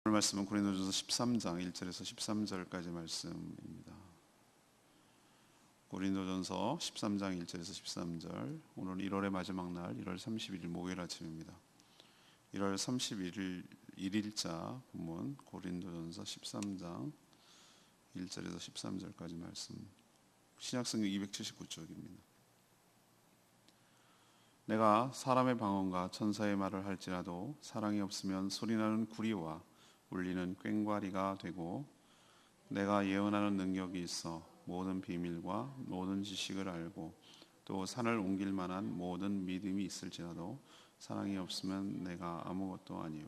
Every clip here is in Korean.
오늘 말씀은 고린도전서 13장 1절에서 13절까지 말씀입니다. 고린도전서 13장 1절에서 13절. 오늘 1월의 마지막 날 1월 31일 목요일 아침입니다. 1월 31일 1일자 본문 고린도전서 13장 1절에서 13절까지 말씀. 신약성경 279쪽입니다. 내가 사람의 방언과 천사의 말을 할지라도 사랑이 없으면 소리나는 구리와 울리는 꽹과리가 되고, 내가 예언하는 능력이 있어 모든 비밀과 모든 지식을 알고 또 산을 옮길 만한 모든 믿음이 있을지라도 사랑이 없으면 내가 아무것도 아니요.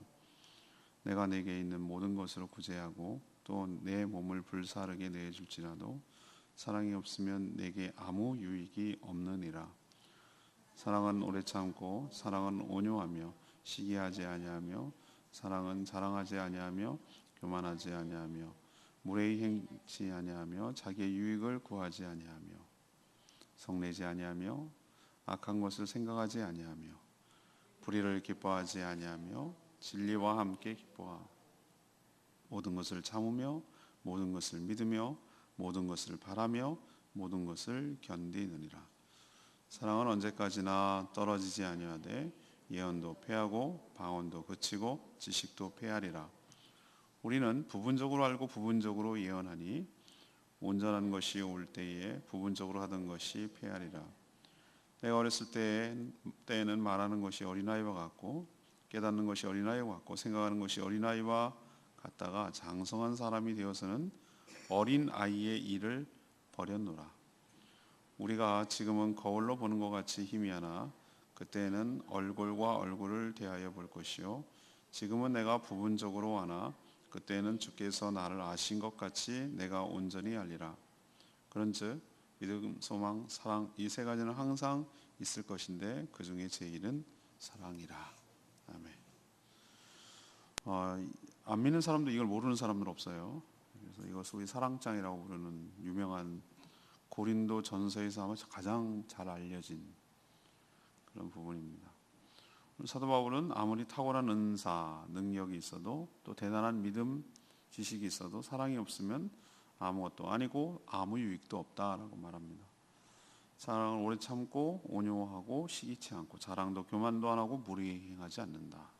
내가 내게 있는 모든 것으로 구제하고 또 내 몸을 불사르게 내줄지라도 사랑이 없으면 내게 아무 유익이 없느니라. 사랑은 오래 참고 사랑은 온유하며 시기하지 아니하며 사랑은 자랑하지 아니하며 교만하지 아니하며 무례히 행치 아니하며 자기의 유익을 구하지 아니하며 성내지 아니하며 악한 것을 생각하지 아니하며 불의를 기뻐하지 아니하며 진리와 함께 기뻐하 모든 것을 참으며 모든 것을 믿으며 모든 것을 바라며 모든 것을 견디느니라. 사랑은 언제까지나 떨어지지 아니하되 예언도 패하고 방언도 그치고 지식도 패하리라. 우리는 부분적으로 알고 부분적으로 예언하니 온전한 것이 올 때에 부분적으로 하던 것이 패하리라. 내가 어렸을 때에는 말하는 것이 어린아이와 같고 깨닫는 것이 어린아이와 같고 생각하는 것이 어린아이와 같다가 장성한 사람이 되어서는 어린아이의 일을 버렸노라. 우리가 지금은 거울로 보는 것 같이 희미하나 그때는 얼굴과 얼굴을 대하여 볼 것이요 지금은 내가 부분적으로 하나 그때는 주께서 나를 아신 것 같이 내가 온전히 알리라. 그런즉 믿음, 소망, 사랑 이 세 가지는 항상 있을 것인데 그 중에 제일은 사랑이라. 아멘. 안 믿는 사람도 이걸 모르는 사람은 없어요. 그래서 이거 소위 사랑장이라고 부르는 유명한 고린도 전서에서 아마 가장 잘 알려진 그런 부분입니다. 사도 바울은 아무리 탁월한 은사, 능력이 있어도 또 대단한 믿음, 지식이 있어도 사랑이 없으면 아무것도 아니고 아무 유익도 없다라고 말합니다. 사랑은 오래 참고 온유하고 시기치 않고 자랑도 교만도 안 하고 무리히 행하지 않는다.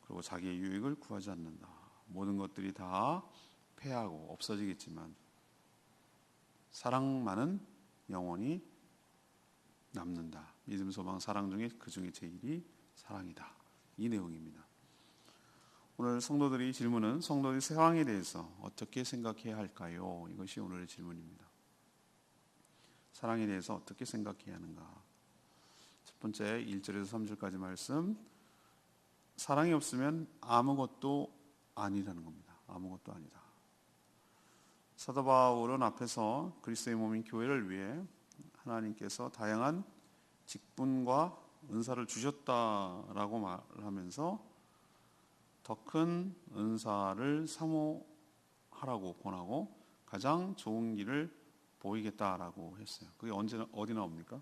그리고 자기의 유익을 구하지 않는다. 모든 것들이 다 패하고 없어지겠지만 사랑만은 영원히 남는다. 믿음, 소망, 사랑 중에 그 중에 제일이 사랑이다. 이 내용입니다. 오늘 성도들이 질문은 성도들이 사랑에 대해서 어떻게 생각해야 할까요? 이것이 오늘의 질문입니다. 사랑에 대해서 어떻게 생각해야 하는가? 첫 번째 1절에서 3절까지 말씀. 사랑이 없으면 아무것도 아니라는 겁니다. 아무것도 아니다. 사도 바울은 앞에서 그리스도의 몸인 교회를 위해 하나님께서 다양한 직분과 은사를 주셨다라고 말하면서 더 큰 은사를 사모하라고 권하고 가장 좋은 길을 보이겠다라고 했어요. 그게 어디 나옵니까?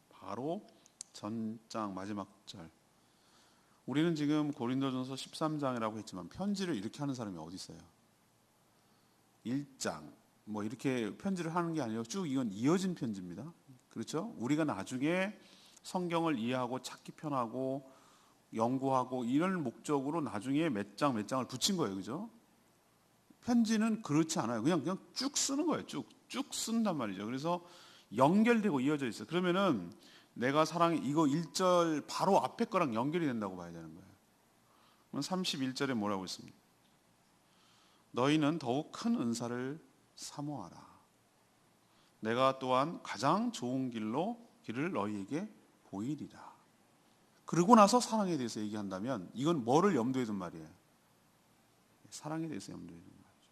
바로 전장 마지막 절. 우리는 지금 고린도전서 13장이라고 했지만 편지를 이렇게 하는 사람이 어디 있어요? 1장 뭐 이렇게 편지를 하는 게 아니라 쭉 이건 이어진 편지입니다. 그렇죠? 우리가 나중에 성경을 이해하고 찾기 편하고 연구하고 이런 목적으로 나중에 몇 장을 붙인 거예요. 그죠? 편지는 그렇지 않아요. 그냥 쭉 쓰는 거예요. 쭉 쓴단 말이죠. 그래서 연결되고 이어져 있어요. 그러면은 내가 사랑해 이거 1절 바로 앞에 거랑 연결이 된다고 봐야 되는 거예요. 그럼 31절에 뭐라고 있습니까? 너희는 더욱 큰 은사를 사모하라. 내가 또한 가장 좋은 길을 너희에게 보이리라. 그러고 나서 사랑에 대해서 얘기한다면 이건 뭐를 염두에 둔 말이에요? 사랑에 대해서 염두에 둔 말이죠.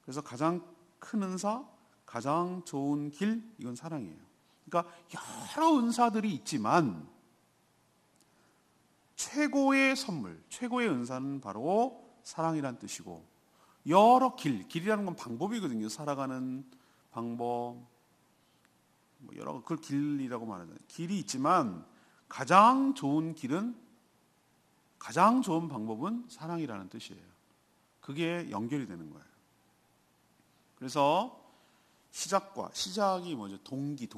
그래서 가장 큰 은사, 가장 좋은 길, 이건 사랑이에요. 그러니까 여러 은사들이 있지만 최고의 선물, 최고의 은사는 바로 사랑이란 뜻이고 여러 길이라는 건 방법이거든요. 살아가는 방법, 뭐 여러 그걸 길이라고 말하잖아요. 길이 있지만 가장 좋은 길은 가장 좋은 방법은 사랑이라는 뜻이에요. 그게 연결이 되는 거예요. 그래서 시작이 뭐죠? 동기.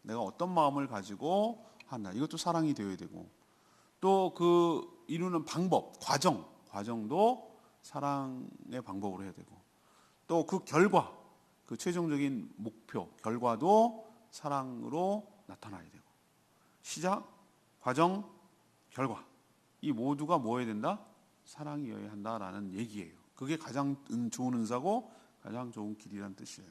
내가 어떤 마음을 가지고 한다. 이것도 사랑이 되어야 되고, 또 그 이루는 방법, 과정도 사랑의 방법으로 해야 되고, 또 그 결과, 그 최종적인 목표, 결과도 사랑으로 나타나야 되고, 시작, 과정, 결과, 이 모두가 뭐여야 된다? 사랑이어야 한다라는 얘기예요. 그게 가장 좋은 은사고 가장 좋은 길이라는 뜻이에요.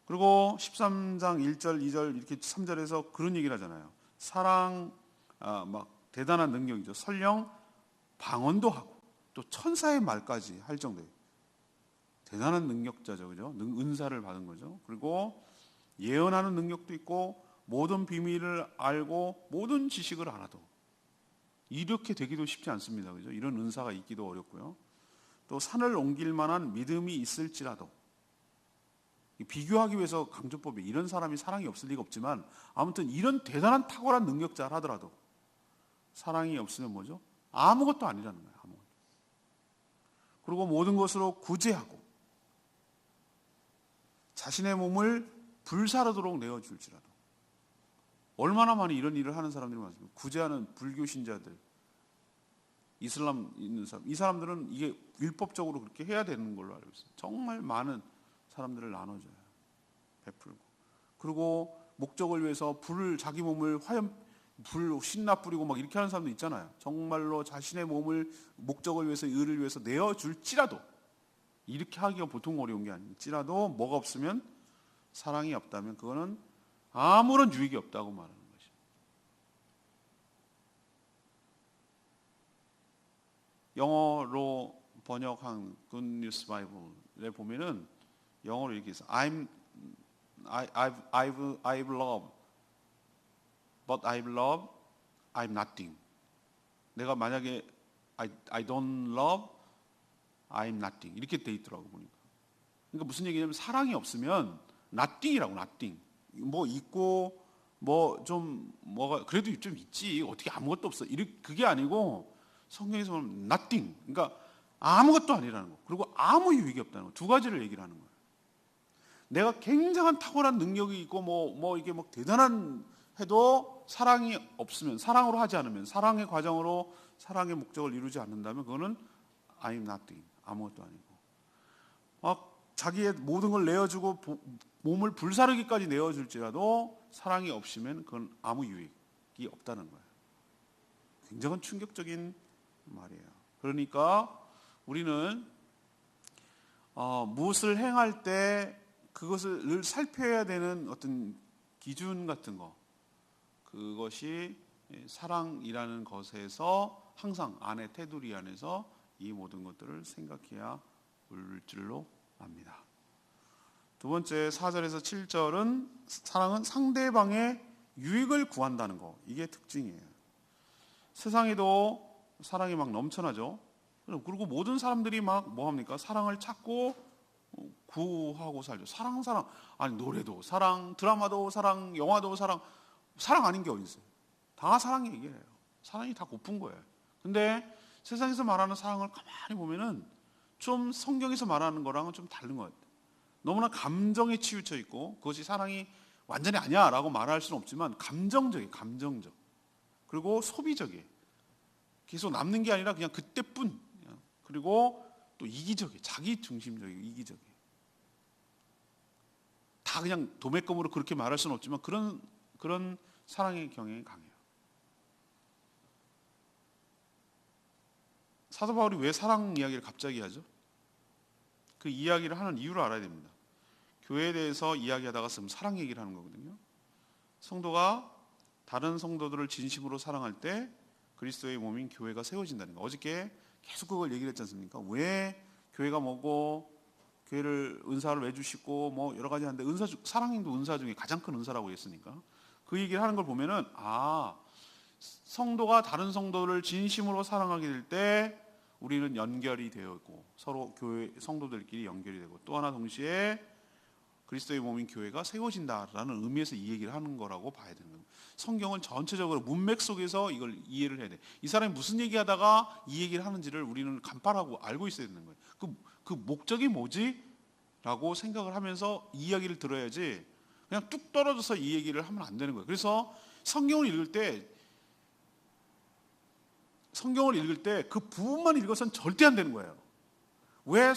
그리고 13장 1절, 2절 이렇게 3절에서 그런 얘기를 하잖아요. 사랑, 막 대단한 능력이죠. 설령 방언도 하고 또 천사의 말까지 할 정도예요. 대단한 능력자죠, 그죠? 은사를 받은 거죠. 그리고 예언하는 능력도 있고 모든 비밀을 알고 모든 지식을 알아도 이렇게 되기도 쉽지 않습니다, 그죠? 이런 은사가 있기도 어렵고요. 또 산을 옮길 만한 믿음이 있을지라도, 비교하기 위해서 강조법에 이런 사람이 사랑이 없을 리가 없지만 아무튼 이런 대단한 탁월한 능력자를 하더라도 사랑이 없으면 뭐죠? 아무것도 아니라는 거예요. 아무것도. 그리고 모든 것으로 구제하고 자신의 몸을 불사르도록 내어줄지라도. 얼마나 많이 이런 일을 하는 사람들이 많습니까? 구제하는 불교 신자들, 이슬람 있는 사람, 이 사람들은 이게 율법적으로 그렇게 해야 되는 걸로 알고 있어요. 정말 많은 사람들을 나눠줘요. 베풀고. 그리고 목적을 위해서 자기 몸을 불 신나 뿌리고 막 이렇게 하는 사람도 있잖아요. 정말로 자신의 몸을 목적을 위해서, 의를 위해서 내어줄지라도, 이렇게 하기가 보통 어려운 게 아닐지라도 뭐가 없으면, 사랑이 없다면 그거는 아무런 유익이 없다고 말하는 것이죠. 영어로 번역한 Good News Bible에 보면은 영어로 이렇게 있어요. I've loved, but I've loved, I'm nothing. 내가 만약에 I don't love, I'm nothing. 이렇게 돼 있더라고 보니까. 그러니까 무슨 얘기냐면 사랑이 없으면 nothing이라고, nothing. 뭐 있고 뭐 좀 뭐가 그래도 좀 있지. 어떻게 아무것도 없어. 그게 아니고 성경에서 보면 nothing. 그러니까 아무것도 아니라는 거. 그리고 아무 유익이 없다는 거. 두 가지를 얘기를 하는 거예요. 내가 굉장한 탁월한 능력이 있고 뭐 이게 뭐 대단한 해도 사랑이 없으면, 사랑으로 하지 않으면, 사랑의 과정으로 사랑의 목적을 이루지 않는다면 그거는 I'm nothing. 아무것도 아니고. 막 자기의 모든 걸 내어주고 몸을 불사르기까지 내어줄지라도 사랑이 없으면 그건 아무 유익이 없다는 거예요. 굉장히 충격적인 말이에요. 그러니까 우리는 무엇을 행할 때 그것을 늘 살펴야 되는 어떤 기준 같은 거, 그것이 사랑이라는 것에서 항상 안에 테두리 안에서 이 모든 것들을 생각해야 올 줄로 압니다. 두 번째 4절에서 7절은 사랑은 상대방의 유익을 구한다는 거, 이게 특징이에요. 세상에도 사랑이 막 넘쳐나죠. 그리고 모든 사람들이 막 뭐합니까? 사랑을 찾고 구하고 살죠. 사랑. 아니 노래도 사랑, 드라마도 사랑, 영화도 사랑 아닌 게 어디 있어요? 다 사랑 얘기예요. 사랑이 다 고픈 거예요. 근데 세상에서 말하는 사랑을 가만히 보면은 좀 성경에서 말하는 거랑은 좀 다른 것 같아요. 너무나 감정에 치우쳐 있고 그것이 사랑이 완전히 아니야 라고 말할 수는 없지만 감정적. 그리고 소비적이에요. 계속 남는 게 아니라 그냥 그때뿐. 그리고 또 이기적이에요. 자기 중심적이고 이기적이에요. 다 그냥 도매금으로 그렇게 말할 수는 없지만 그런 사랑의 경향이 강해요. 사도 바울이 왜 사랑 이야기를 갑자기 하죠? 그 이야기를 하는 이유를 알아야 됩니다. 교회에 대해서 이야기하다가 쓰면 사랑 얘기를 하는 거거든요. 성도가 다른 성도들을 진심으로 사랑할 때 그리스도의 몸인 교회가 세워진다는 거. 어저께 계속 그걸 얘기를 했지 않습니까? 왜 교회가 뭐고 교회를 은사를 왜 주시고 뭐 여러 가지 하는데 사랑도 은사 중에 가장 큰 은사라고 했으니까 그 얘기를 하는 걸 보면은 성도가 다른 성도를 진심으로 사랑하게 될 때 우리는 연결이 되어 있고 서로 교회 성도들끼리 연결이 되고 또 하나 동시에 그리스도의 몸인 교회가 세워진다라는 의미에서 이 얘기를 하는 거라고 봐야 되는 거예요. 성경을 전체적으로 문맥 속에서 이걸 이해를 해야 돼. 이 사람이 무슨 얘기하다가 이 얘기를 하는지를 우리는 간파하고 알고 있어야 되는 거예요. 그 목적이 뭐지? 라고 생각을 하면서 이 이야기를 들어야지 그냥 뚝 떨어져서 이 얘기를 하면 안 되는 거예요. 그래서 성경을 읽을 때 그 부분만 읽어서는 절대 안 되는 거예요. 왜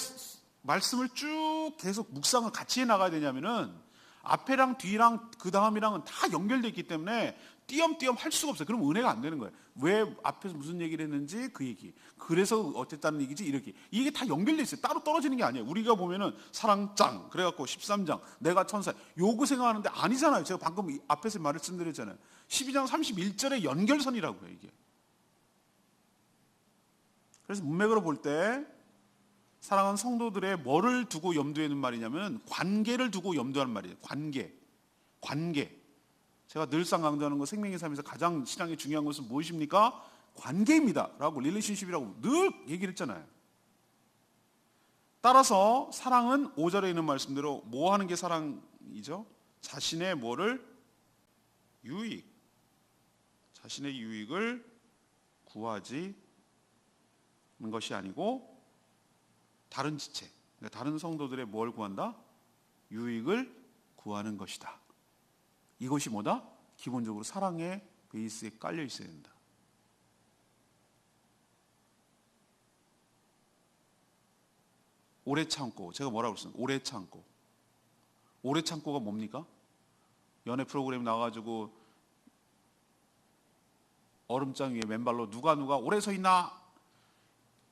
말씀을 쭉 계속 묵상을 같이 해 나가야 되냐면은 앞에랑 뒤랑 그 다음이랑은 다 연결되어 있기 때문에 띄엄띄엄 할 수가 없어요. 그럼 은혜가 안 되는 거예요. 왜 앞에서 무슨 얘기를 했는지 그 얘기, 그래서 어쨌다는 얘기지 이렇게, 이게 다 연결되어 있어요. 따로 떨어지는 게 아니에요. 우리가 보면은 사랑장 그래갖고 13장 내가 천사 요거 생각하는데 아니잖아요. 제가 방금 앞에서 말씀드렸잖아요. 12장 31절의 연결선이라고요 이게. 그래서 문맥으로 볼 때 사랑하는 성도들의 뭐를 두고 염두에 두는 말이냐면 관계를 두고 염두하는 말이에요. 관계. 제가 늘상 강조하는 거 생명의 삶에서 가장 신앙에 중요한 것은 무엇입니까? 관계입니다 라고, 릴레이션십이라고 늘 얘기를 했잖아요. 따라서 사랑은 5절에 있는 말씀대로 뭐 하는 게 사랑이죠? 자신의 뭐를? 자신의 유익을 구하지 는 것이 아니고 다른 지체, 그러니까 다른 성도들의 뭘 구한다? 유익을 구하는 것이다. 이것이 뭐다? 기본적으로 사랑의 베이스에 깔려 있어야 된다. 오래 참고, 제가 뭐라고 그랬습니까? 오래 참고가 뭡니까? 연애 프로그램 나와가지고 얼음장 위에 맨발로 누가 오래 서 있나?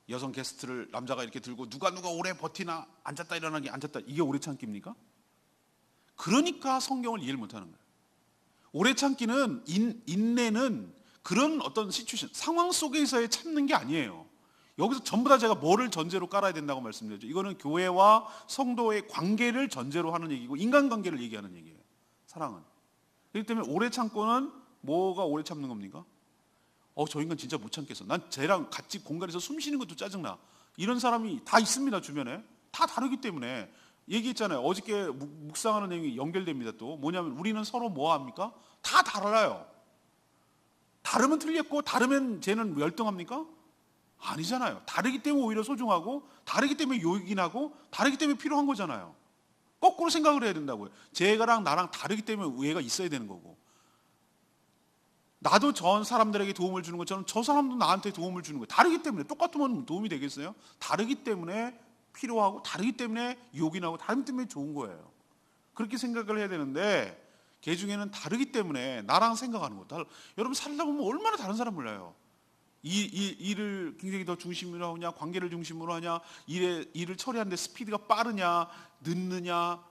여성 게스트를 남자가 이렇게 들고 누가 오래 버티나? 앉았다 일어나기, 앉았다, 이게 오래 참기입니까? 그러니까 성경을 이해를 못하는 거예요. 오래 참기는 인내는 그런 어떤 시츄에이션, 상황 속에서의 참는 게 아니에요. 여기서 전부 다 제가 뭐를 전제로 깔아야 된다고 말씀드렸죠. 이거는 교회와 성도의 관계를 전제로 하는 얘기고 인간관계를 얘기하는 얘기예요. 사랑은. 그렇기 때문에 오래 참고는 뭐가 오래 참는 겁니까? 저 인간 진짜 못 참겠어. 난 쟤랑 같이 공간에서 숨 쉬는 것도 짜증나. 이런 사람이 다 있습니다, 주변에. 다 다르기 때문에. 얘기했잖아요. 어저께 묵상하는 내용이 연결됩니다. 또 뭐냐면 우리는 서로 뭐 합니까? 다 달라요. 다르면 틀렸고 다르면 쟤는 열등합니까? 아니잖아요. 다르기 때문에 오히려 소중하고, 다르기 때문에 요긴하고, 다르기 때문에 필요한 거잖아요. 거꾸로 생각을 해야 된다고요. 쟤랑 나랑 다르기 때문에 얘가 있어야 되는 거고, 나도 전 사람들에게 도움을 주는 것처럼 저 사람도 나한테 도움을 주는 거예요. 다르기 때문에. 똑같으면 도움이 되겠어요? 다르기 때문에 필요하고, 다르기 때문에 요긴하고, 다르기 때문에 좋은 거예요. 그렇게 생각을 해야 되는데 개 중에는 다르기 때문에 나랑 생각하는 거. 여러분 살다 보면 얼마나 다른 사람 몰라요. 일을 굉장히 더 중심으로 하냐, 관계를 중심으로 하냐, 일을 처리하는데 스피드가 빠르냐, 늦느냐,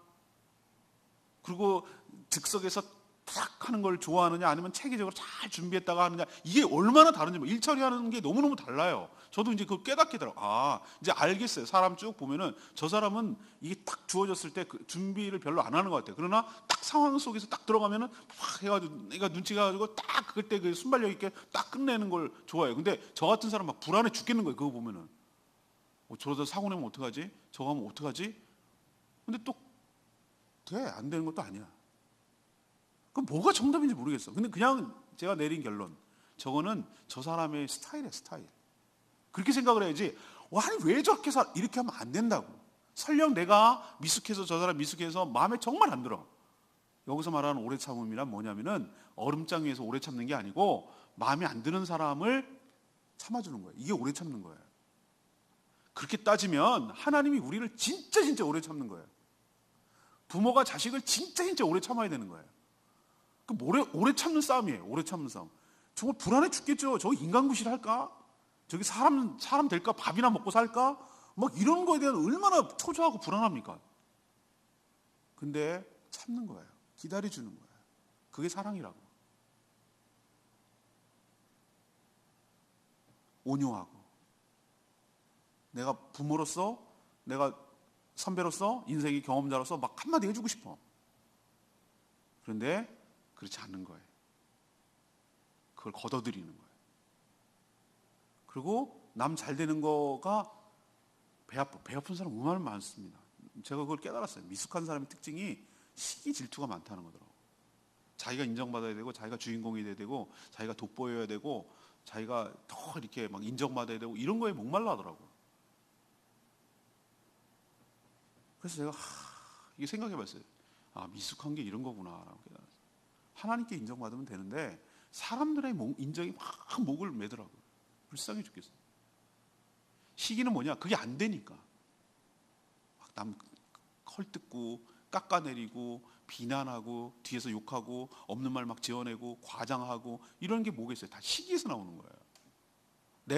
그리고 즉석에서 탁 하는 걸 좋아하느냐, 아니면 체계적으로 잘 준비했다가 하느냐, 이게 얼마나 다른지, 일 처리하는 게 너무너무 달라요. 저도 이제 그걸 깨닫게 되더라고요. 이제 알겠어요. 사람 쭉 보면은 저 사람은 이게 딱 주어졌을 때 그 준비를 별로 안 하는 것 같아요. 그러나 딱 상황 속에서 딱 들어가면은 막 해가지고 내가 눈치가 가지고 딱 그때 그 순발력 있게 딱 끝내는 걸 좋아해요. 근데 저 같은 사람 막 불안해 죽겠는 거예요. 그거 보면은. 저러다 사고 내면 어떡하지? 저거 하면 어떡하지? 근데 또 안 되는 것도 아니야. 그럼 뭐가 정답인지 모르겠어. 근데 그냥 제가 내린 결론, 저거는 저 사람의 스타일이야, 스타일. 그렇게 생각을 해야지, 아니 왜 저렇게 이렇게 하면 안 된다고. 설령 내가 미숙해서 저 사람 미숙해서 마음에 정말 안 들어. 여기서 말하는 오래 참음이란 뭐냐면은 얼음장 위에서 오래 참는 게 아니고 마음에 안 드는 사람을 참아주는 거예요. 이게 오래 참는 거예요. 그렇게 따지면 하나님이 우리를 진짜 오래 참는 거예요. 부모가 자식을 진짜 오래 참아야 되는 거예요. 그 오래 참는 싸움이에요. 오래 참는 싸움. 정말 불안해 죽겠죠. 저거 인간구실 할까? 저기 사람 될까? 밥이나 먹고 살까? 막 이런 거에 대한 얼마나 초조하고 불안합니까? 근데 참는 거예요. 기다려주는 거예요. 그게 사랑이라고. 온유하고. 내가 부모로서, 내가 선배로서, 인생의 경험자로서 막 한마디 해주고 싶어. 그런데 그렇지 않는 거예요. 그걸 걷어들이는 거예요. 그리고 남 잘 되는 거가 배 아픈 사람 얼마나 많습니다. 제가 그걸 깨달았어요. 미숙한 사람의 특징이 시기 질투가 많다는 거더라고요. 자기가 인정받아야 되고, 자기가 주인공이 돼야 되고, 자기가 돋보여야 되고, 자기가 더 이렇게 막 인정받아야 되고, 이런 거에 목말라 하더라고요. 그래서 제가 이게 생각해 봤어요. 미숙한 게 이런 거구나라고. 하나님께 인정받으면 되는데 사람들의 인정이 막 목을 매더라고요. 불쌍해 죽겠어요. 시기는 뭐냐? 그게 안 되니까. 막 남 헐뜯고 깎아내리고 비난하고 뒤에서 욕하고 없는 말 막 지어내고 과장하고 이런 게 뭐겠어요? 다 시기에서 나오는 거예요.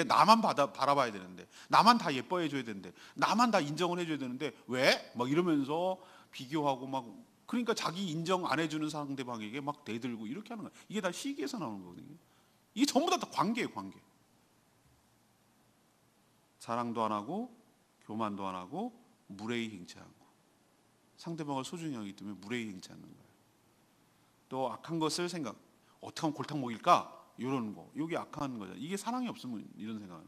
나만 바라봐야 되는데, 나만 다 예뻐해 줘야 되는데, 나만 다 인정을 해줘야 되는데 왜? 막 이러면서 비교하고 막, 그러니까 자기 인정 안 해주는 상대방에게 막 대들고 이렇게 하는 거예요. 이게 다 시기에서 나오는 거거든요. 이게 전부 다 관계예요, 관계. 사랑도 안 하고 교만도 안 하고 무례히 행치 않고, 상대방을 소중히 하기 때문에 무례히 행치 않는 거예요. 또 악한 것을 어떻게 하면 골탕 먹일까? 이런 거, 이게 악한 거죠. 이게 사랑이 없으면 이런 생각은.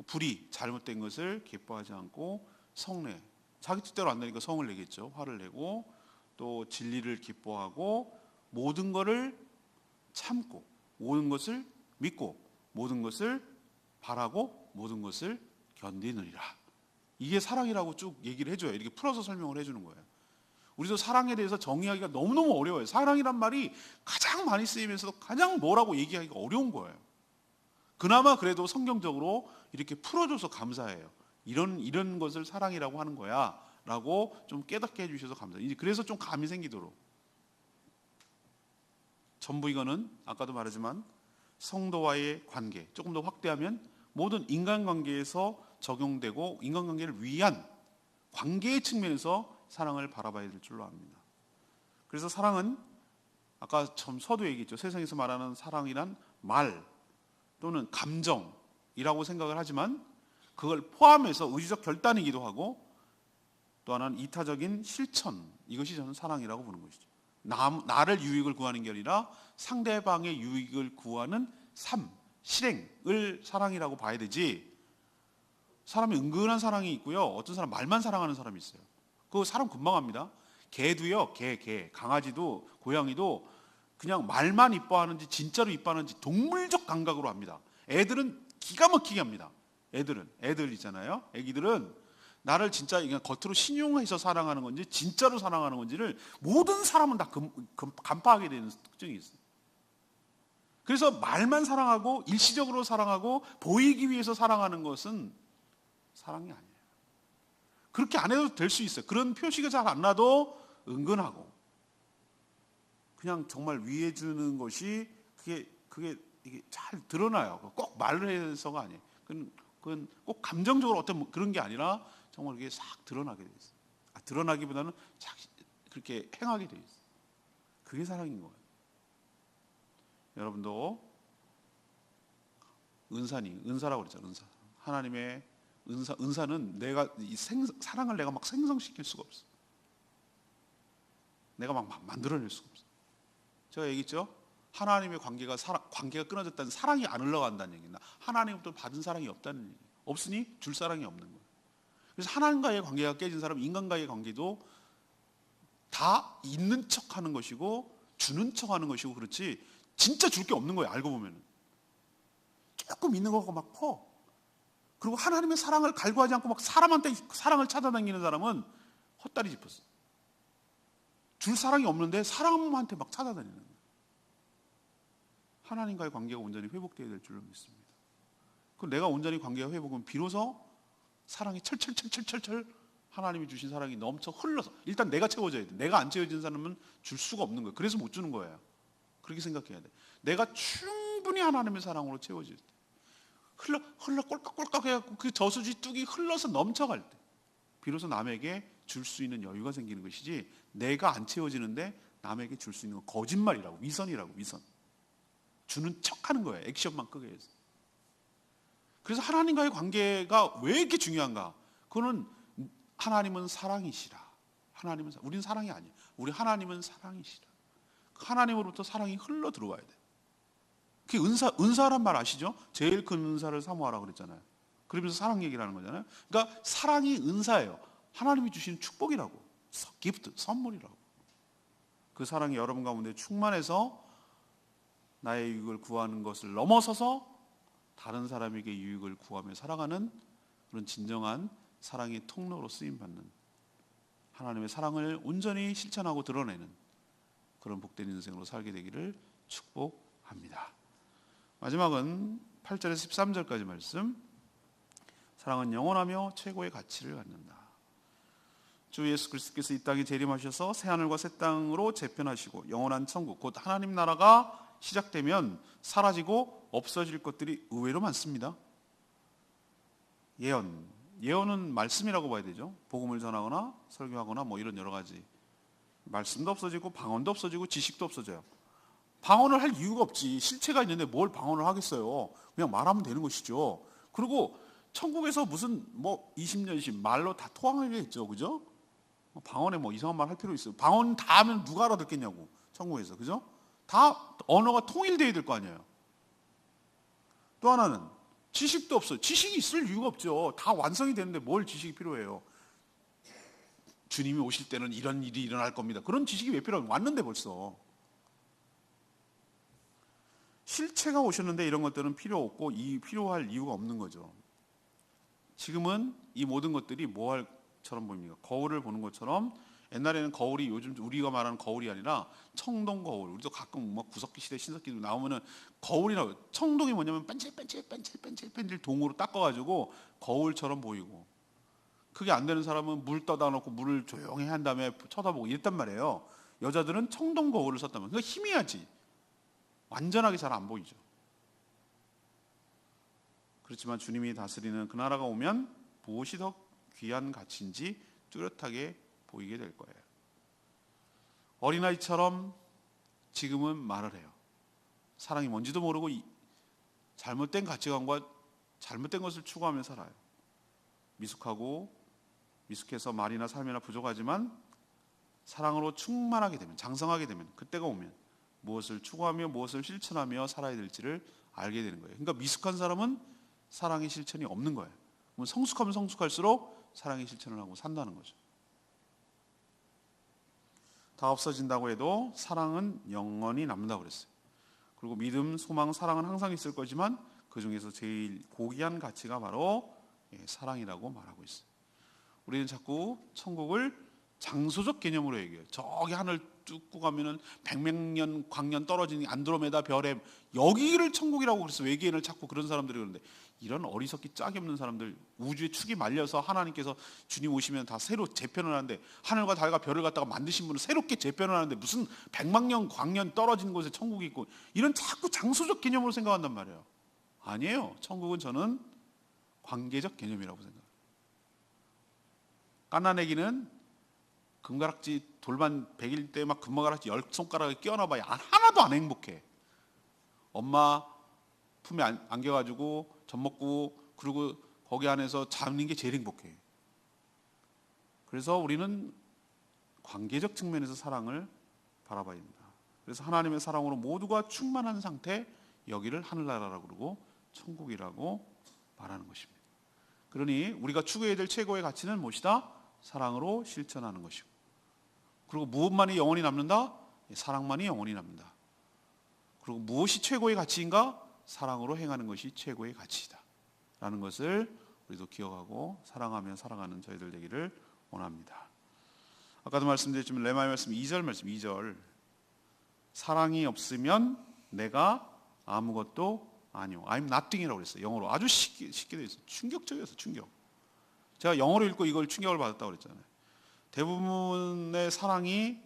불의, 잘못된 것을 기뻐하지 않고 성내, 자기 뜻대로 안 되니까 성을 내겠죠. 화를 내고, 또 진리를 기뻐하고, 모든 것을 참고, 모든 것을 믿고, 모든 것을 바라고, 모든 것을 견디느니라. 이게 사랑이라고 쭉 얘기를 해줘요. 이렇게 풀어서 설명을 해주는 거예요. 우리도 사랑에 대해서 정의하기가 너무너무 어려워요. 사랑이란 말이 가장 많이 쓰이면서도 가장 뭐라고 얘기하기가 어려운 거예요. 그나마 그래도 성경적으로 이렇게 풀어줘서 감사해요. 이런 것을 사랑이라고 하는 거야 라고 좀 깨닫게 해주셔서 감사해요. 그래서 좀 감이 생기도록. 전부 이거는 아까도 말하지만 성도와의 관계, 조금 더 확대하면 모든 인간관계에서 적용되고 인간관계를 위한 관계의 측면에서 사랑을 바라봐야 될 줄로 압니다. 그래서 사랑은 아까 처음 서두 얘기했죠. 세상에서 말하는 사랑이란 말 또는 감정이라고 생각을 하지만 그걸 포함해서 의지적 결단이기도 하고, 또 하나는 이타적인 실천, 이것이 저는 사랑이라고 보는 것이죠. 나를 유익을 구하는 게 아니라 상대방의 유익을 구하는 삶, 실행을 사랑이라고 봐야 되지. 사람이 은근한 사랑이 있고요, 어떤 사람 말만 사랑하는 사람이 있어요. 그거 사람 금방 합니다. 개도요, 개, 강아지도 고양이도 그냥 말만 이뻐하는지 진짜로 이뻐하는지 동물적 감각으로 합니다. 애들은 기가 막히게 합니다. 애들 있잖아요. 애기들은 나를 진짜 그냥 겉으로 신용해서 사랑하는 건지 진짜로 사랑하는 건지를 모든 사람은 다 간파하게 되는 특징이 있어요. 그래서 말만 사랑하고 일시적으로 사랑하고 보이기 위해서 사랑하는 것은 사랑이 아니에요. 그렇게 안 해도 될 수 있어요. 그런 표시가 잘 안 나도 은근하고 그냥 정말 위해 주는 것이 그게 이게 잘 드러나요. 꼭 말을 해서가 아니에요. 그건 꼭 감정적으로 어떤 그런 게 아니라 정말 이게 싹 드러나게 돼 있어요. 드러나기보다는 그렇게 행하게 돼 있어요. 그게 사랑인 거예요. 여러분도 은사라고 그랬잖아요. 은사. 하나님의 은사는 사랑을 내가 막 생성시킬 수가 없어. 내가 막 만들어낼 수가 없어. 제가 얘기했죠. 하나님의 관계가 끊어졌다는, 사랑이 안 흘러간다는 얘기나 하나님부터 받은 사랑이 없다는 얘기. 없으니 줄 사랑이 없는 거예요. 그래서 하나님과의 관계가 깨진 사람, 인간과의 관계도 다 있는 척하는 것이고 주는 척하는 것이고, 그렇지 진짜 줄 게 없는 거예요. 알고 보면 조금 있는 거고 막 퍼. 그리고 하나님의 사랑을 갈구하지 않고 막 사람한테 사랑을 찾아다니는 사람은 헛다리 짚었어. 줄 사랑이 없는데 사람한테 막 찾아다니는 거예요. 하나님과의 관계가 온전히 회복되어야 될 줄로 믿습니다. 그럼 내가 온전히 관계가 회복하면 비로소 사랑이 철철 하나님이 주신 사랑이 넘쳐 흘러서, 일단 내가 채워져야 돼. 내가 안 채워진 사람은 줄 수가 없는 거예요. 그래서 못 주는 거예요. 그렇게 생각해야 돼. 내가 충분히 하나님의 사랑으로 채워질 때, 흘러 꼴깍꼴깍 해갖고 그 저수지 뚝이 흘러서 넘쳐갈 때 비로소 남에게 줄 수 있는 여유가 생기는 것이지, 내가 안 채워지는데 남에게 줄 수 있는 건 거짓말이라고, 위선. 주는 척하는 거예요. 액션만 크게 해서. 그래서 하나님과의 관계가 왜 이렇게 중요한가? 그거는 하나님은 사랑이시라. 우리는 사랑이 아니에요. 우리 하나님은 사랑이시라. 하나님으로부터 사랑이 흘러 들어와야 돼. 그게 은사란 말 아시죠? 제일 큰 은사를 사모하라 그랬잖아요. 그러면서 사랑 얘기를 하는 거잖아요. 그러니까 사랑이 은사예요. 하나님이 주신 축복이라고, 기프트, 선물이라고. 그 사랑이 여러분 가운데 충만해서 나의 유익을 구하는 것을 넘어서서 다른 사람에게 유익을 구하며 살아가는 그런 진정한 사랑의 통로로 쓰임받는, 하나님의 사랑을 온전히 실천하고 드러내는 그런 복된 인생으로 살게 되기를 축복합니다. 마지막은 8절에서 13절까지 말씀. 사랑은 영원하며 최고의 가치를 갖는다. 주 예수 그리스도께서 이 땅에 재림하셔서 새하늘과 새 땅으로 재편하시고 영원한 천국, 곧 하나님 나라가 시작되면 사라지고 없어질 것들이 의외로 많습니다. 예언은 말씀이라고 봐야 되죠. 복음을 전하거나 설교하거나 뭐 이런 여러 가지. 말씀도 없어지고 방언도 없어지고 지식도 없어져요. 방언을 할 이유가 없지. 실체가 있는데 뭘 방언을 하겠어요. 그냥 말하면 되는 것이죠. 그리고 천국에서 무슨 뭐 20년씩 말로 다 통하겠죠. 그죠? 방언에 뭐 이상한 말 할 필요 있어요. 방언 다 하면 누가 알아듣겠냐고. 천국에서. 그죠? 다 언어가 통일되어야 될 거 아니에요. 또 하나는 지식도 없어요. 지식이 있을 이유가 없죠. 다 완성이 되는데 뭘 지식이 필요해요. 주님이 오실 때는 이런 일이 일어날 겁니다. 그런 지식이 왜 필요해요? 왔는데 벌써. 실체가 오셨는데 이런 것들은 필요 없고 필요할 이유가 없는 거죠. 지금은 이 모든 것들이 뭐할처럼 보입니까? 거울을 보는 것처럼. 옛날에는 거울이 요즘 우리가 말하는 거울이 아니라 청동 거울. 우리도 가끔 뭐 구석기 시대 신석기도 나오면은 거울이라고. 청동이 뭐냐면 뺀질 동으로 닦아가지고 거울처럼 보이고. 그게 안 되는 사람은 물 떠다 놓고 물을 조용히 한 다음에 쳐다보고 이랬단 말이에요. 여자들은 청동 거울을 썼단 말이에요. 그러니까 희미하지. 완전하게 잘 안 보이죠. 그렇지만 주님이 다스리는 그 나라가 오면 무엇이 더 귀한 가치인지 뚜렷하게 보이게 될 거예요. 어린아이처럼 지금은 말을 해요. 사랑이 뭔지도 모르고 잘못된 가치관과 잘못된 것을 추구하며 살아요. 미숙해서 말이나 삶이나 부족하지만 사랑으로 충만하게 되면, 장성하게 되면, 그때가 오면 무엇을 추구하며 무엇을 실천하며 살아야 될지를 알게 되는 거예요. 그러니까 미숙한 사람은 사랑의 실천이 없는 거예요. 성숙하면 성숙할수록 사랑의 실천을 하고 산다는 거죠. 다 없어진다고 해도 사랑은 영원히 남는다고 그랬어요. 그리고 믿음, 소망, 사랑은 항상 있을 거지만 그 중에서 제일 고귀한 가치가 바로 사랑이라고 말하고 있어요. 우리는 자꾸 천국을 장소적 개념으로 얘기해요. 저기 하늘 뚫고 가면은 백명년 광년 떨어지는 안드로메다 별에 여기를 천국이라고 그래서 외계인을 찾고 그런 사람들이 그러는데, 이런 어리석기 짝이 없는 사람들, 우주의 축이 말려서 하나님께서 주님 오시면 다 새로 재편을 하는데, 하늘과 달과 별을 갖다가 만드신 분은 새롭게 재편을 하는데 무슨 백만년 광년 떨어지는 곳에 천국이 있고, 이런 자꾸 장소적 개념으로 생각한단 말이에요. 아니에요. 천국은 저는 관계적 개념이라고 생각해요. 갓난아기는 금가락지 돌만 100일 때 막 금가락지 10손가락에 끼워놔봐야 하나도 안 행복해. 엄마 품에 안겨가지고 젖 먹고 그리고 거기 안에서 자는 게 제일 행복해. 그래서 우리는 관계적 측면에서 사랑을 바라봐야 됩니다. 그래서 하나님의 사랑으로 모두가 충만한 상태, 여기를 하늘나라라고 그러고 천국이라고 말하는 것입니다. 그러니 우리가 추구해야 될 최고의 가치는 무엇이다? 사랑으로 실천하는 것이고, 그리고 무엇만이 영원히 남는다? 사랑만이 영원히 남는다. 그리고 무엇이 최고의 가치인가? 사랑으로 행하는 것이 최고의 가치이다 라는 것을 우리도 기억하고 사랑하며 살아가는 저희들 되기를 원합니다. 아까도 말씀드렸지만 레마의 말씀 2절 말씀 2절, 사랑이 없으면 내가 아무것도 아니요. I'm nothing이라고 그랬어요. 영어로 아주 쉽게 되어 있어요. 충격적이었어요. 충격. 제가 영어로 읽고 이걸 충격을 받았다고 그랬잖아요. 대부분 사랑이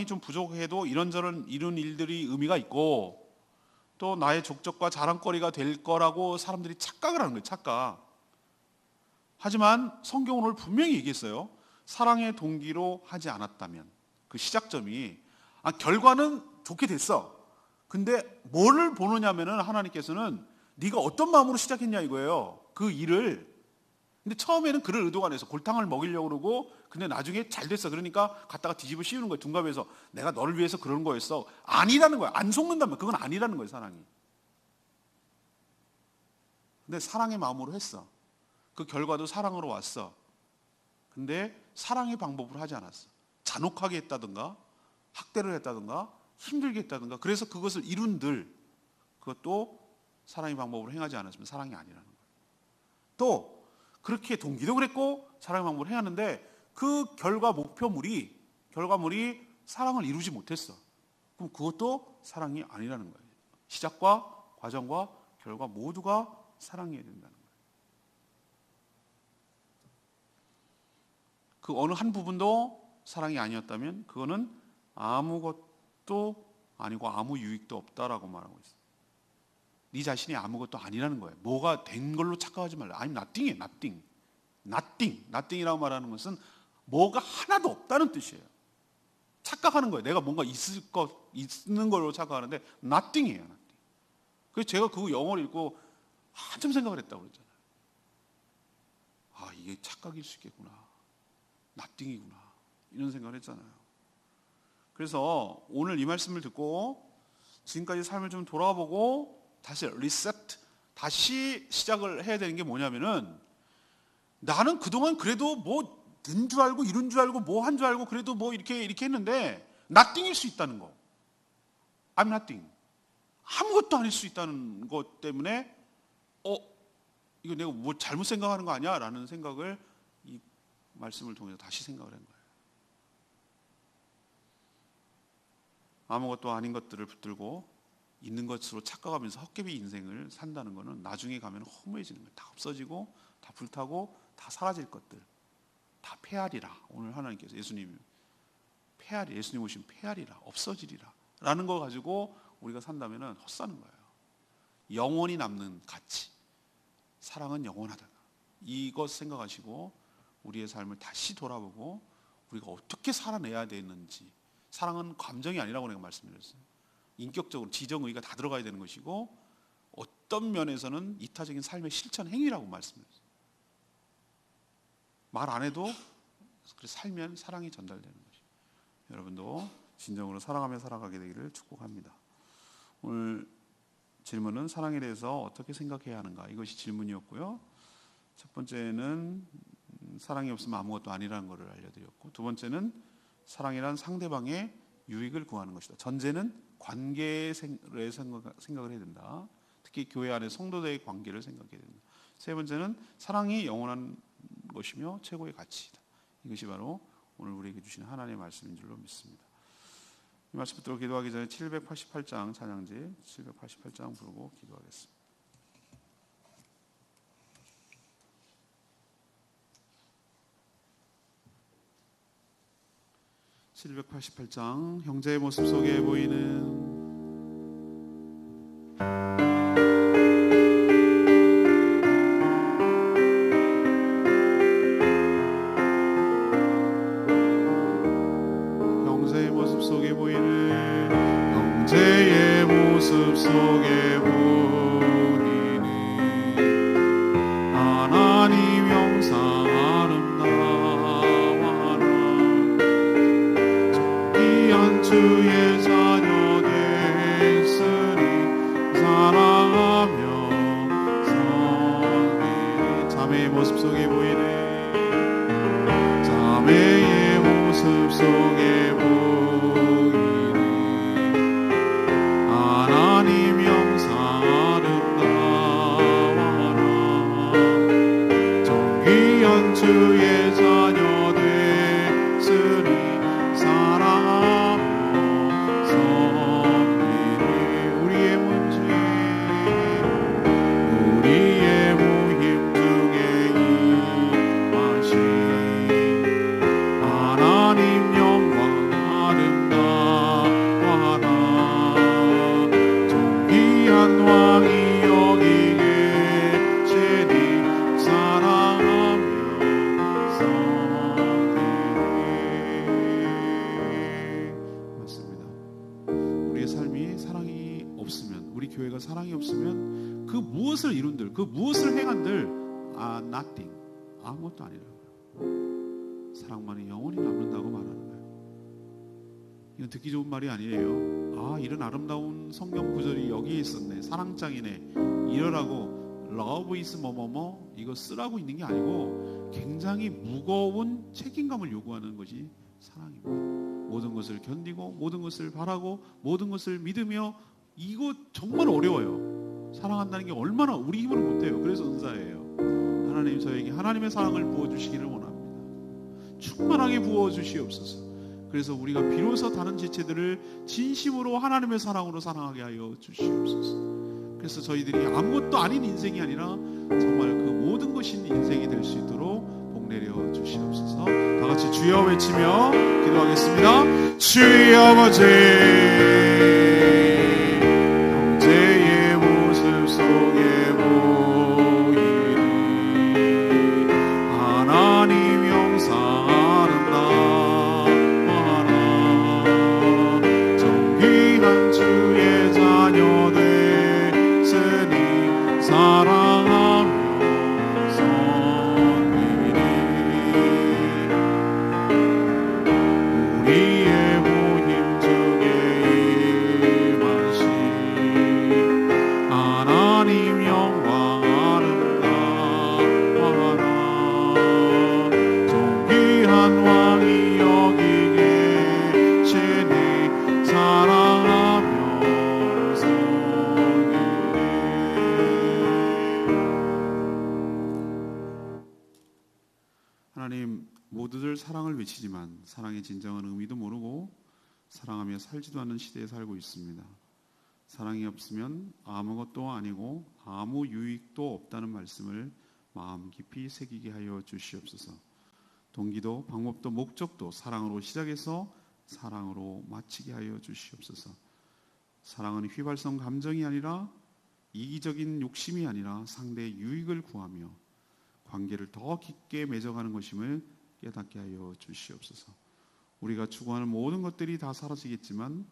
좀 부족해도 이런저런 이런 일들이 의미가 있고 또 나의 족적과 자랑거리가 될 거라고 사람들이 착각을 하는 거예요. 착각. 하지만 성경은 오늘 분명히 얘기했어요. 사랑의 동기로 하지 않았다면, 그 시작점이 결과는 좋게 됐어. 근데 뭐를 보느냐면은 하나님께서는 네가 어떤 마음으로 시작했냐 이거예요. 그 일을. 근데 처음에는 그럴 의도가 아니어서 골탕을 먹이려고 그러고, 근데 나중에 잘 됐어. 그러니까 갖다가 뒤집어 씌우는 거예요. 둔갑해서 내가 너를 위해서 그런 거였어. 아니라는 거야. 안 속는다면 그건 아니라는 거예요. 사랑이. 근데 사랑의 마음으로 했어. 그 결과도 사랑으로 왔어. 근데 사랑의 방법으로 하지 않았어. 잔혹하게 했다든가 학대를 했다든가 힘들게 했다든가 그래서 그것을 이룬들 그것도 사랑의 방법으로 행하지 않았으면 사랑이 아니라는 거예요. 또 그렇게 동기도 그랬고 사랑의 방법으로 행하는데 그 결과물이 사랑을 이루지 못했어. 그럼 그것도 사랑이 아니라는 거예요. 시작과 과정과 결과 모두가 사랑해야 된다는 거예요. 그 어느 한 부분도 사랑이 아니었다면 그거는 아무것도 아니고 아무 유익도 없다라고 말하고 있어요. 네 자신이 아무것도 아니라는 거예요. 뭐가 된 걸로 착각하지 말라. I'm nothing이에요. nothing이라고 말하는 것은 뭐가 하나도 없다는 뜻이에요. 착각하는 거예요. 내가 뭔가 있는 걸로 착각하는데 nothing이에요. 그래서 제가 그 영어를 읽고 한참 생각을 했다고 그랬잖아요. 아, 이게 착각일 수 있겠구나. nothing이구나. 이런 생각을 했잖아요. 그래서 오늘 이 말씀을 듣고 지금까지 삶을 좀 돌아보고 다시 리셋, 다시 시작을 해야 되는 게 뭐냐면은 나는 그동안 그래도 뭐 된 줄 알고 이룬 줄 알고 뭐 한 줄 알고 그래도 뭐 이렇게 했는데 nothing일 수 있다는 거. I'm nothing. 아무것도 아닐 수 있다는 것 때문에 이거 내가 뭐 잘못 생각하는 거 아니야? 라는 생각을 이 말씀을 통해서 다시 생각을 한 거예요. 아무것도 아닌 것들을 붙들고 있는 것으로 착각하면서 헛개비 인생을 산다는 것은 나중에 가면 허무해지는 거예요. 다 없어지고 다 불타고 다 사라질 것들 다 폐하리라. 오늘 하나님께서 예수님 오신 폐하리라, 없어지리라 라는 거 가지고 우리가 산다면 헛사는 거예요. 영원히 남는 가치, 사랑은 영원하다. 이것 생각하시고 우리의 삶을 다시 돌아보고 우리가 어떻게 살아내야 되는지. 사랑은 감정이 아니라고 내가 말씀드렸어요. 인격적으로 지정의가 다 들어가야 되는 것이고 어떤 면에서는 이타적인 삶의 실천 행위라고 말씀드렸어요. 말 안 해도 살면 사랑이 전달되는 것이에요. 여러분도 진정으로 사랑하며 살아가게 되기를 축복합니다. 오늘 질문은 사랑에 대해서 어떻게 생각해야 하는가, 이것이 질문이었고요. 첫 번째는 사랑이 없으면 아무것도 아니라는 것을 알려드렸고, 두 번째는 사랑이란 상대방의 유익을 구하는 것이다. 전제는 관계에 생각을 해야 된다. 특히 교회 안에 성도들의 관계를 생각해야 된다. 세 번째는 사랑이 영원한 것이며 최고의 가치이다. 이것이 바로 오늘 우리에게 주신 하나님의 말씀인 줄로 믿습니다. 이 말씀 붙들고 기도하기 전에 788장 찬양지 788장 부르고 기도하겠습니다. 788장 형제의 모습 속에 보이는 하나님 영상 아름다워라. 존귀한 주의 자녀 됐으니 사랑하며 섬기는 자매의 모습 속에 보이네. 자매의 모습 속에 보이네. 하나님 영상 주의 자녀 됐으니 사랑하며 섬기네. 우리의 모임 중에 임하신 하나님 영광 아름다워하라. 존귀한 왕이 여기 계시니 사랑하며 맞습니다. 우리의 삶이 사랑이 없으면, 우리 교회가 사랑이 없으면 그 무엇을 이룬들, 그 무엇을 행한들 nothing, 아무것도 아니라고요. 사랑만이 영원히 남는다고 말하는 거예요. 이건 듣기 좋은 말이 아니에요. 이런 아름다운 성경 구절이 여기에 있었네, 사랑장이네, 이러라고 love is 뭐뭐뭐 이거 쓰라고 있는 게 아니고 굉장히 무거운 책임감을 요구하는 것이 사랑입니다. 모든 것을 견디고 모든 것을 바라고 모든 것을 믿으며, 이거 정말 어려워요. 사랑한다는 게 얼마나 우리 힘으로 못해요. 그래서 은사예요. 하나님 저에게 하나님의 사랑을 부어주시기를 원합니다. 충만하게 부어주시옵소서. 그래서 우리가 비로소 다른 지체들을 진심으로 하나님의 사랑으로 사랑하게 하여 주시옵소서. 그래서 저희들이 아무것도 아닌 인생이 아니라 정말 그 모든 것인 인생이 될 수 있도록 복 내려 주시옵소서. 다 같이 주여 외치며 기도하겠습니다. 주여 아버지, 형제의 모습 속에 보이리 하나님 영상 아름다워하나 정귀한 주의 자녀 됐으니 사랑하며 섬기리 우리의 모임 중에 임하신 하나님 영광 아름다워하나 존귀한 왕이 여기 계시니 사랑하며 섬기리. 하나님, 모두들 사랑을 외치지만 사랑의 진정한 의미도 모르고 사랑하며 살지도 않는 시대에 살고 있습니다. 사랑이 없으면 아무것도 아니고 아무 유익도 없다는 말씀을 마음 깊이 새기게 하여 주시옵소서. 동기도 방법도 목적도 사랑으로 시작해서 사랑으로 마치게 하여 주시옵소서. 사랑은 휘발성 감정이 아니라 이기적인 욕심이 아니라 상대의 유익을 구하며 관계를 더 깊게 맺어가는 것임을 깨닫게 하여 주시옵소서. 우리가 추구하는 모든 것들이 다 사라지겠지만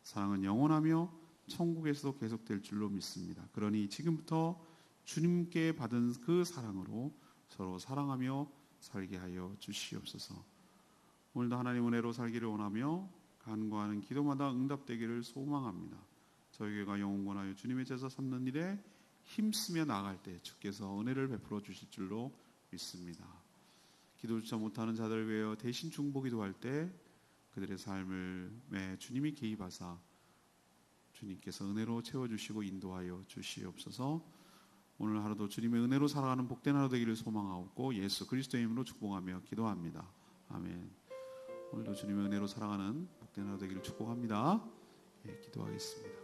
사랑은 영원하며 천국에서도 계속될 줄로 믿습니다. 그러니 지금부터 주님께 받은 그 사랑으로 서로 사랑하며 살게 하여 주시옵소서. 오늘도 하나님 은혜로 살기를 원하며 간구하는 기도마다 응답되기를 소망합니다. 저희 교회가 영원하여 주님의 제사 삼는 일에 힘쓰며 나아갈 때 주께서 은혜를 베풀어 주실 줄로 믿습니다. 기도조차 못하는 자들을 위하여 대신 중보 기도할 때 그들의 삶을 주님이 개입하사 주님께서 은혜로 채워주시고 인도하여 주시옵소서. 오늘 하루도 주님의 은혜로 살아가는 복된 하루 되기를 소망하고 예수 그리스도의 이름으로 축복하며 기도합니다. 아멘. 오늘도 주님의 은혜로 살아가는 복된 하루 되기를 축복합니다. 기도하겠습니다.